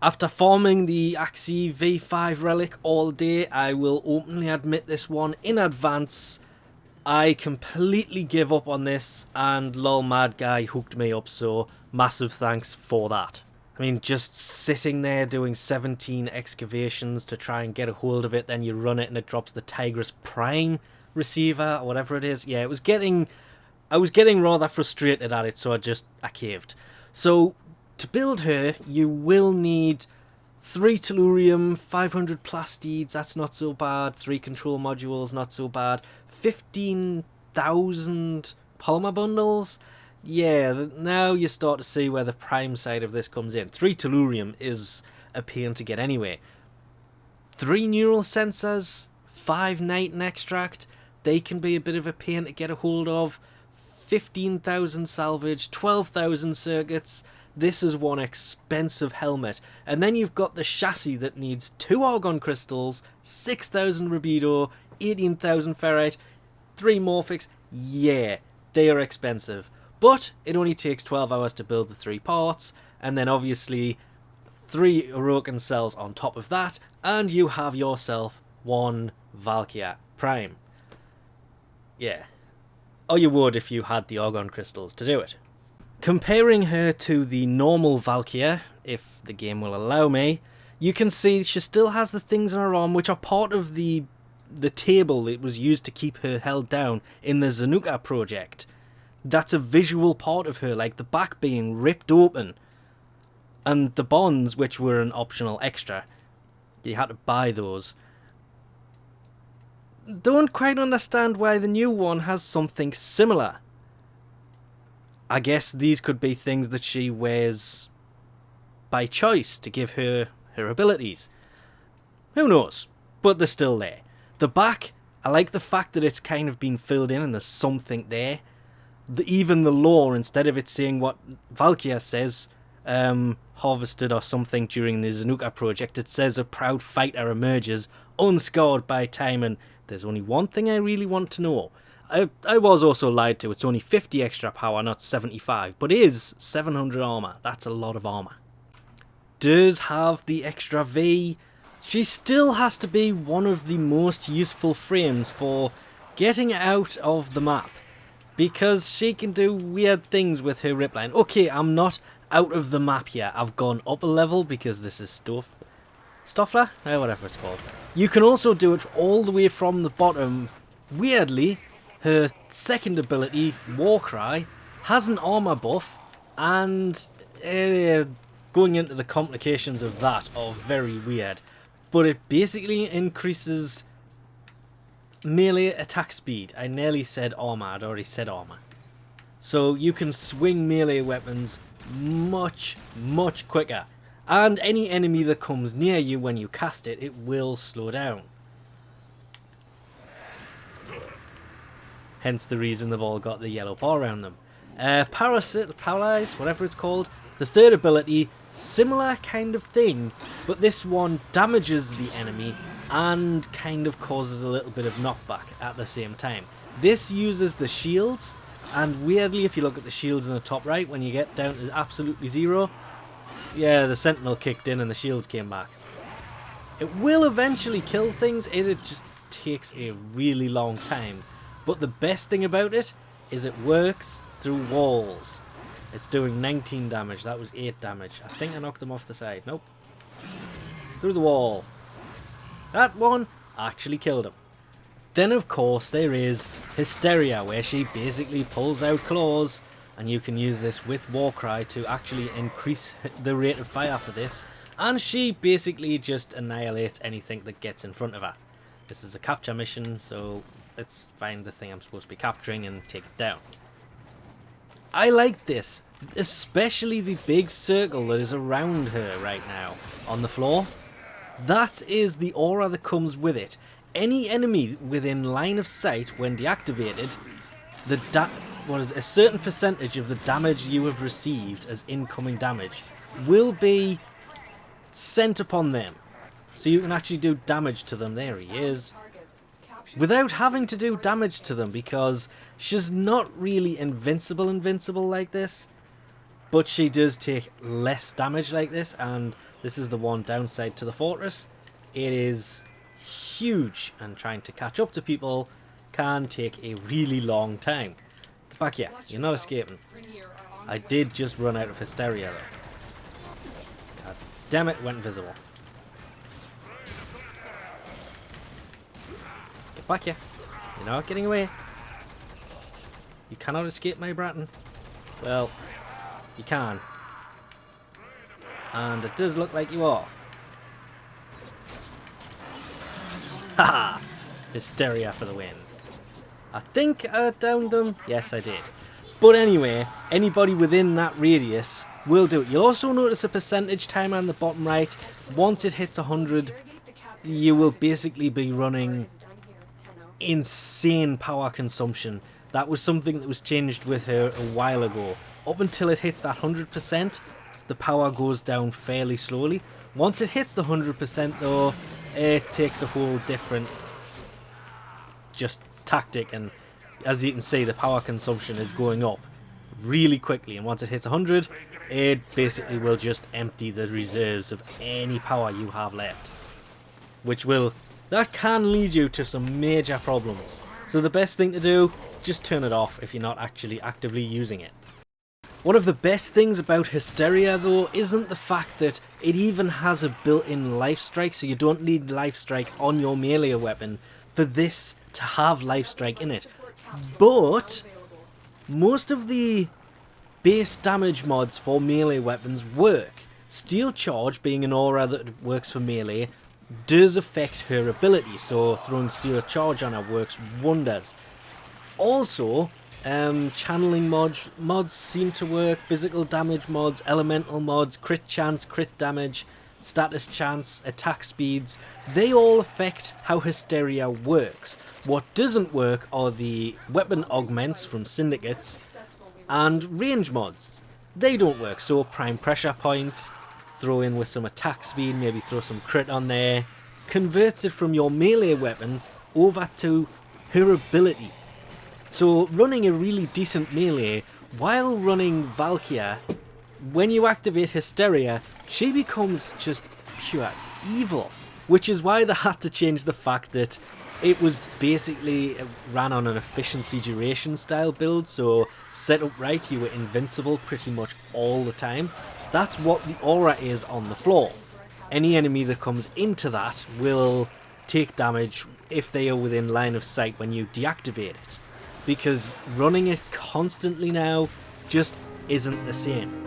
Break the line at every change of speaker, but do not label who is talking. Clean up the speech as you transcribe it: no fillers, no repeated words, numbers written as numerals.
After farming the Axie V5 relic all day, I will openly admit this one in advance. I completely give up on this, and lol mad guy hooked me up, so massive thanks for that. I mean, just sitting there doing 17 excavations to try and get a hold of it, then you run it and it drops the Tigress Prime receiver, or whatever it is. Yeah, I was getting rather frustrated at it, so I caved. So, to build her, you will need 3 tellurium, 500 plastids, that's not so bad, 3 control modules, not so bad, 15,000 polymer bundles. Yeah, now you start to see where the prime side of this comes in. 3 tellurium is a pain to get anyway. 3 neural sensors, 5 nitin extract, they can be a bit of a pain to get a hold of. 15,000 salvage, 12,000 circuits. This is one expensive helmet. And then you've got the chassis that needs 2 argon crystals, 6,000 rubido, 18,000 ferrite, 3 morphics. Yeah, they are expensive. But it only takes 12 hours to build the 3 parts, and then obviously 3 Orokin cells on top of that, and you have yourself 1 Valkyr Prime. Yeah. Or you would if you had the argon crystals to do it. Comparing her to the normal Valkyr, if the game will allow me, you can see she still has the things on her arm which are part of the table that was used to keep her held down in the Zanuka project. That's a visual part of her, like the back being ripped open. And the bonds, which were an optional extra, you had to buy those. Don't quite understand why the new one has something similar. I guess these could be things that she wears by choice to give her her abilities. Who knows? But they're still there. The back, I like the fact that it's kind of been filled in and there's something there. Even the lore, instead of it saying what Valkyr says, harvested or something during the Zanuka project, it says a proud fighter emerges, unscarred by time, and there's only one thing I really want to know. I was also lied to, it's only 50 extra power, not 75, but is 700 armor. That's a lot of armor. Does have the extra V. She still has to be one of the most useful frames for getting out of the map, because she can do weird things with her ripline. Okay, I'm not out of the map yet. I've gone up a level because this is Stoffler? Whatever it's called. You can also do it all the way from the bottom. Weirdly, her second ability, Warcry, has an armor buff, and going into the complications of that are very weird. But it basically increases melee attack speed. I nearly said armor, I'd already said armor. So you can swing melee weapons much, much quicker. And any enemy that comes near you when you cast it, it will slow down. Hence the reason they've all got the yellow bar around them. Paralyze, whatever it's called. The third ability, similar kind of thing, but this one damages the enemy and kind of causes a little bit of knockback at the same time. This uses the shields, and weirdly, if you look at the shields in the top right, when you get down to absolutely 0, yeah, the sentinel kicked in and the shields came back. It will eventually kill things, it just takes a really long time. But the best thing about it is it works through walls. It's doing 19 damage, that was 8 damage. I think I knocked him off the side. Nope. Through the wall. That one actually killed him. Then of course there is Hysteria, where she basically pulls out claws, and you can use this with Warcry to actually increase the rate of fire for this, and she basically just annihilates anything that gets in front of her. This is a capture mission, so let's find the thing I'm supposed to be capturing and take it down. I like this, especially the big circle that is around her right now on the floor. That is the aura that comes with it. Any enemy within line of sight when deactivated, a certain percentage of the damage you have received as incoming damage will be sent upon them. So you can actually do damage to them. There he is. Without having to do damage to them, because she's not really invincible like this. But she does take less damage like this, and This is the one downside to the fortress. It is huge, and trying to catch up to people can take a really long time. Get back here. You're not escaping. I did just run out of hysteria though. God damn it, went invisible. Get back here. You're not getting away. You cannot escape, my Bratton. Well, you can. And it does look like you are. Haha! Hysteria for the win. I think I downed them. Yes, I did. But anyway, anybody within that radius will do it. You'll also notice a percentage timer on the bottom right. Once it hits 100, you will basically be running insane power consumption. That was something that was changed with her a while ago. Up until it hits that 100%, the power goes down fairly slowly. Once it hits the 100% though, it takes a whole different just tactic, and as you can see, the power consumption is going up really quickly, and once it hits 100, it basically will just empty the reserves of any power you have left, that can lead you to some major problems. So the best thing to do, just turn it off if you're not actually actively using it. One of the best things about Hysteria though isn't the fact that it even has a built-in life strike, so you don't need life strike on your melee weapon for this to have life strike in it. But most of the base damage mods for melee weapons work. Steel Charge, being an aura that works for melee, does affect her ability, so throwing Steel Charge on her works wonders. Also, channeling mods seem to work, physical damage mods, elemental mods, crit chance, crit damage, status chance, attack speeds, they all affect how Hysteria works. What doesn't work are the weapon augments from syndicates and range mods. They don't work, so prime pressure point, throw in with some attack speed, maybe throw some crit on there, converts it from your melee weapon over to her ability. So running a really decent melee while running Valkyr, when you activate Hysteria, she becomes just pure evil. Which is why they had to change the fact that it was basically ran on an efficiency duration style build, so set up right, you were invincible pretty much all the time. That's what the aura is on the floor. Any enemy that comes into that will take damage if they are within line of sight when you deactivate it. Because running it constantly now just isn't the same.